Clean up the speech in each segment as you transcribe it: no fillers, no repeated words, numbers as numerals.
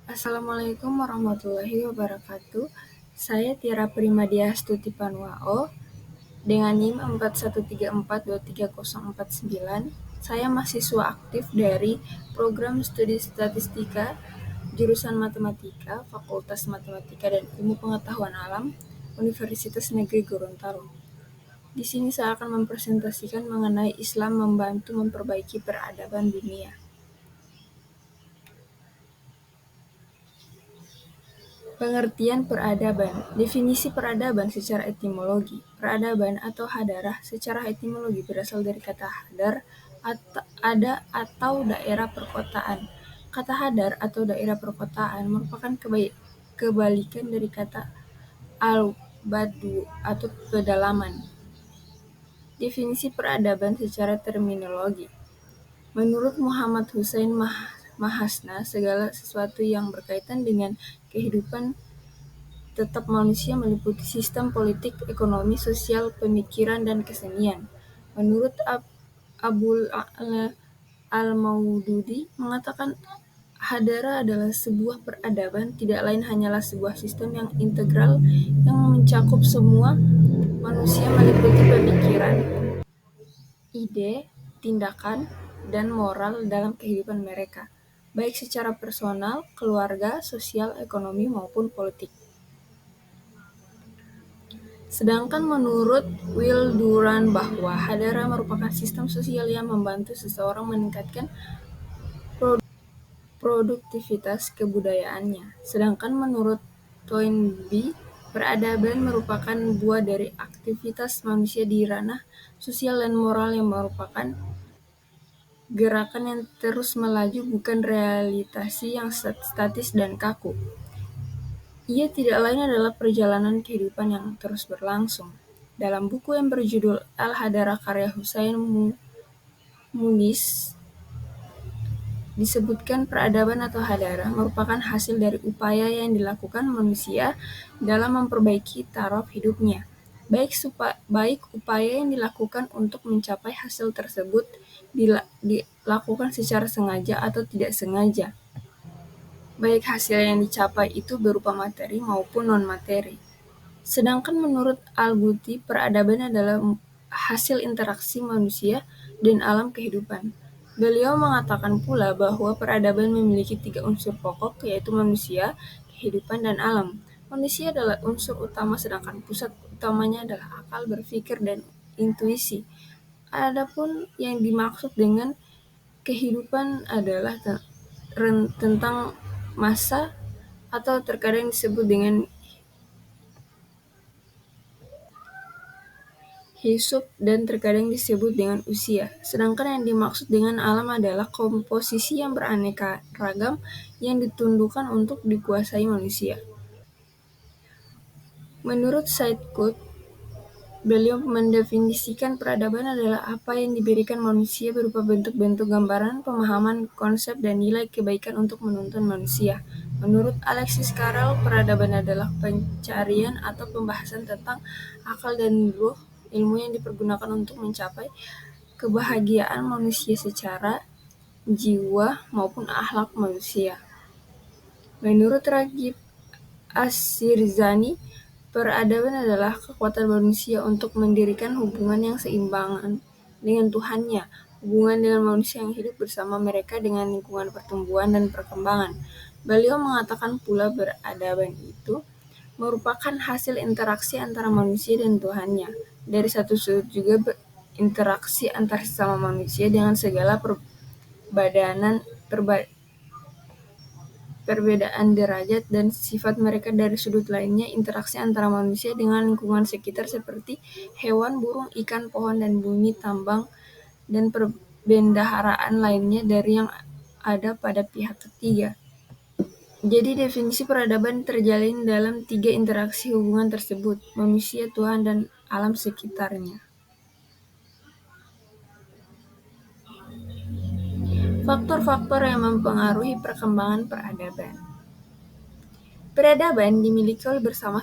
Assalamualaikum warahmatullahi wabarakatuh. Saya Tiara Primadiastuti Panwao dengan NIM 4134230049. Saya mahasiswa aktif dari Program Studi Statistika, jurusan Matematika, Fakultas Matematika dan Ilmu Pengetahuan Alam, Universitas Negeri Gorontalo. Di sini saya akan mempresentasikan mengenai Islam membantu memperbaiki peradaban dunia. Pengertian peradaban. Definisi peradaban secara etimologi. Peradaban atau hadarah secara etimologi berasal dari kata hadar, ada atau daerah perkotaan. Kata hadar atau daerah perkotaan merupakan kebalikan dari kata al-badu atau pedalaman. Definisi peradaban secara terminologi. Menurut Muhammad Hussein Mahasna, segala sesuatu yang berkaitan dengan kehidupan tetap manusia meliputi sistem politik, ekonomi, sosial, pemikiran, dan kesenian. Menurut Abul A'la Al-Maududi mengatakan hadara adalah sebuah peradaban, tidak lain hanyalah sebuah sistem yang integral yang mencakup semua manusia meliputi pemikiran, ide, tindakan, dan moral dalam kehidupan mereka, baik secara personal, keluarga, sosial, ekonomi, maupun politik. Sedangkan menurut Will Durant bahwa hadara merupakan sistem sosial yang membantu seseorang meningkatkan produktivitas kebudayaannya. Sedangkan menurut Toynbee, peradaban merupakan buah dari aktivitas manusia di ranah sosial dan moral yang merupakan gerakan yang terus melaju, bukan realitasi yang statis dan kaku. Ia tidak lain adalah perjalanan kehidupan yang terus berlangsung. Dalam buku yang berjudul Al-Hadara karya Hussein Muniz, disebutkan peradaban atau hadara merupakan hasil dari upaya yang dilakukan manusia dalam memperbaiki taraf hidupnya. Baik upaya yang dilakukan untuk mencapai hasil tersebut dilakukan secara sengaja atau tidak sengaja. Baik hasil yang dicapai itu berupa materi maupun non-materi. Sedangkan menurut Al-Ghuti, peradaban adalah hasil interaksi manusia dan alam kehidupan. Beliau mengatakan pula bahwa peradaban memiliki 3 unsur pokok, yaitu manusia, kehidupan, dan alam. Manusia adalah unsur utama, sedangkan pusat utamanya adalah akal berpikir dan intuisi. Adapun yang dimaksud dengan kehidupan adalah tentang masa atau terkadang disebut dengan hisub dan terkadang disebut dengan usia. Sedangkan yang dimaksud dengan alam adalah komposisi yang beraneka ragam yang ditundukkan untuk dikuasai manusia. Menurut Said Qutb, beliau mendefinisikan peradaban adalah apa yang diberikan manusia berupa bentuk-bentuk gambaran, pemahaman, konsep, dan nilai kebaikan untuk menuntun manusia. Menurut Alexis Carrel, peradaban adalah pencarian atau pembahasan tentang akal dan ruh, ilmu yang dipergunakan untuk mencapai kebahagiaan manusia secara jiwa maupun akhlak manusia. Menurut Ragib As-Sirzani, peradaban adalah kekuatan manusia untuk mendirikan hubungan yang seimbang dengan Tuhannya, hubungan dengan manusia yang hidup bersama mereka dengan lingkungan pertumbuhan dan perkembangan. Beliau mengatakan pula peradaban itu merupakan hasil interaksi antara manusia dan Tuhannya. Dari satu sudut juga interaksi antar sesama manusia dengan segala perbedaan derajat dan sifat mereka. Dari sudut lainnya, interaksi antara manusia dengan lingkungan sekitar seperti hewan, burung, ikan, pohon, dan bumi, tambang, dan perbendaharaan lainnya dari yang ada pada pihak ketiga. Jadi definisi peradaban terjalin dalam 3 interaksi hubungan tersebut, manusia, Tuhan, dan alam sekitarnya. Faktor-faktor yang mempengaruhi perkembangan peradaban. Peradaban dimiliki oleh bersama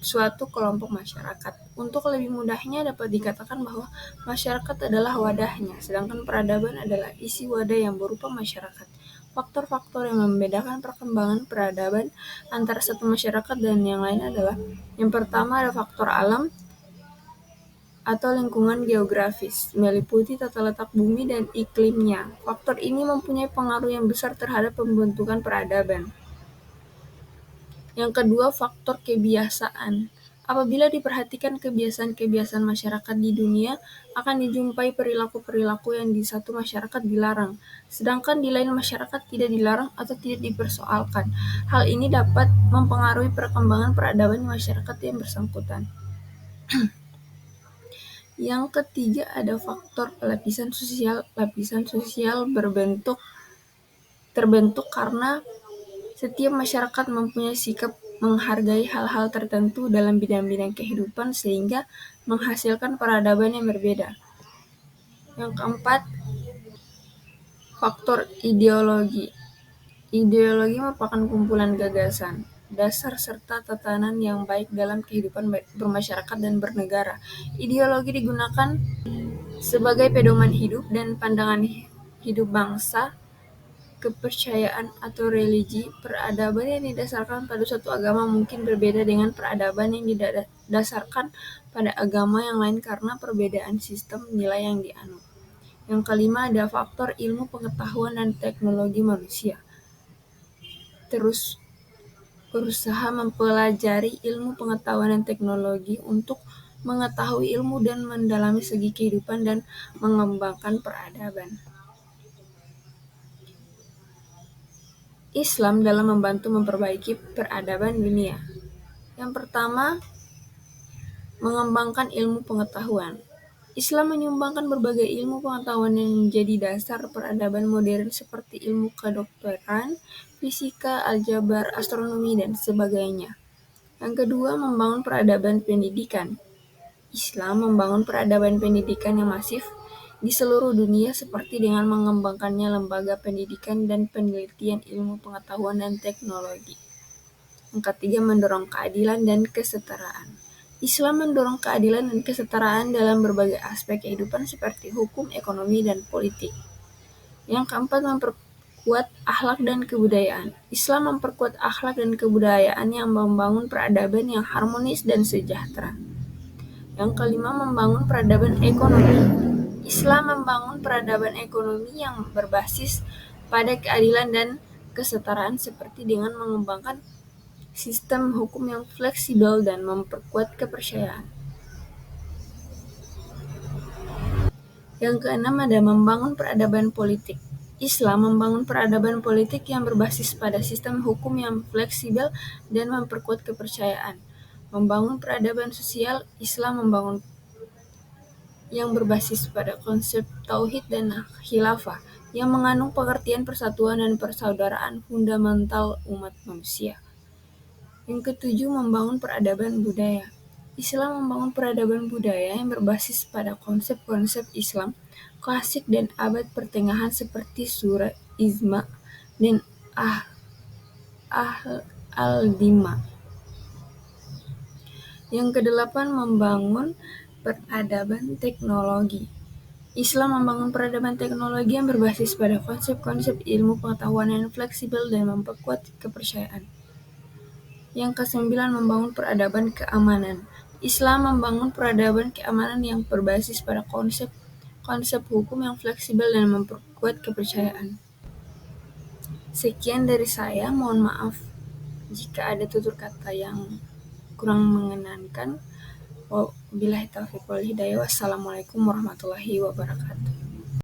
suatu kelompok masyarakat. Untuk lebih mudahnya dapat dikatakan bahwa masyarakat adalah wadahnya, sedangkan peradaban adalah isi wadah yang berupa masyarakat. Faktor-faktor yang membedakan perkembangan peradaban antara satu masyarakat dan yang lain adalah yang pertama ada faktor alam atau lingkungan geografis, meliputi tata letak bumi dan iklimnya. Faktor ini mempunyai pengaruh yang besar terhadap pembentukan peradaban. Yang kedua, faktor kebiasaan. Apabila diperhatikan kebiasaan-kebiasaan masyarakat di dunia, akan dijumpai perilaku-perilaku yang di satu masyarakat dilarang, sedangkan di lain masyarakat tidak dilarang atau tidak dipersoalkan. Hal ini dapat mempengaruhi perkembangan peradaban masyarakat yang bersangkutan. Yang ketiga ada faktor lapisan sosial. Lapisan sosial terbentuk karena setiap masyarakat mempunyai sikap menghargai hal-hal tertentu dalam bidang-bidang kehidupan sehingga menghasilkan peradaban yang berbeda. Yang keempat, faktor ideologi. Ideologi merupakan kumpulan gagasan, dasar serta tatanan yang baik dalam kehidupan bermasyarakat dan bernegara. Ideologi digunakan sebagai pedoman hidup dan pandangan hidup bangsa, kepercayaan atau religi. Peradaban yang didasarkan pada suatu agama mungkin berbeda dengan peradaban yang didasarkan pada agama yang lain karena perbedaan sistem nilai yang dianut. Yang kelima ada faktor ilmu pengetahuan dan teknologi manusia. Terus berusaha mempelajari ilmu pengetahuan dan teknologi untuk mengetahui ilmu dan mendalami segi kehidupan dan mengembangkan peradaban. Islam dalam membantu memperbaiki peradaban dunia. Yang pertama, mengembangkan ilmu pengetahuan. Islam menyumbangkan berbagai ilmu pengetahuan yang menjadi dasar peradaban modern seperti ilmu kedokteran, fisika, aljabar, astronomi, dan sebagainya. Yang kedua, membangun peradaban pendidikan. Islam membangun peradaban pendidikan yang masif di seluruh dunia seperti dengan mengembangkannya lembaga pendidikan dan penelitian ilmu pengetahuan dan teknologi. Yang ketiga, mendorong keadilan dan kesetaraan. Islam mendorong keadilan dan kesetaraan dalam berbagai aspek kehidupan seperti hukum, ekonomi, dan politik. Yang keempat, memperkuat akhlak dan kebudayaan. Islam memperkuat akhlak dan kebudayaan yang membangun peradaban yang harmonis dan sejahtera. Yang kelima, membangun peradaban ekonomi. Islam membangun peradaban ekonomi yang berbasis pada keadilan dan kesetaraan seperti dengan mengembangkan sistem hukum yang fleksibel dan memperkuat kepercayaan. Yang keenam ada membangun peradaban politik. Islam membangun peradaban politik yang berbasis pada sistem hukum yang fleksibel dan memperkuat kepercayaan. Membangun peradaban sosial, Islam membangun yang berbasis pada konsep tauhid dan khilafah yang mengandung pengertian persatuan dan persaudaraan fundamental umat manusia. Yang ketujuh, membangun peradaban budaya. Islam membangun peradaban budaya yang berbasis pada konsep-konsep Islam klasik dan abad pertengahan seperti surah Ijma dan Al-Dima. Yang kedelapan, membangun peradaban teknologi. Islam membangun peradaban teknologi yang berbasis pada konsep-konsep ilmu pengetahuan yang fleksibel dan memperkuat kepercayaan. Yang kesembilan, membangun peradaban keamanan. Islam membangun peradaban keamanan yang berbasis pada konsep hukum yang fleksibel dan memperkuat kepercayaan. Sekian dari saya, mohon maaf jika ada tutur kata yang kurang mengenakan. Wabillahi taufiq wal hidayah. Wassalamualaikum warahmatullahi wabarakatuh.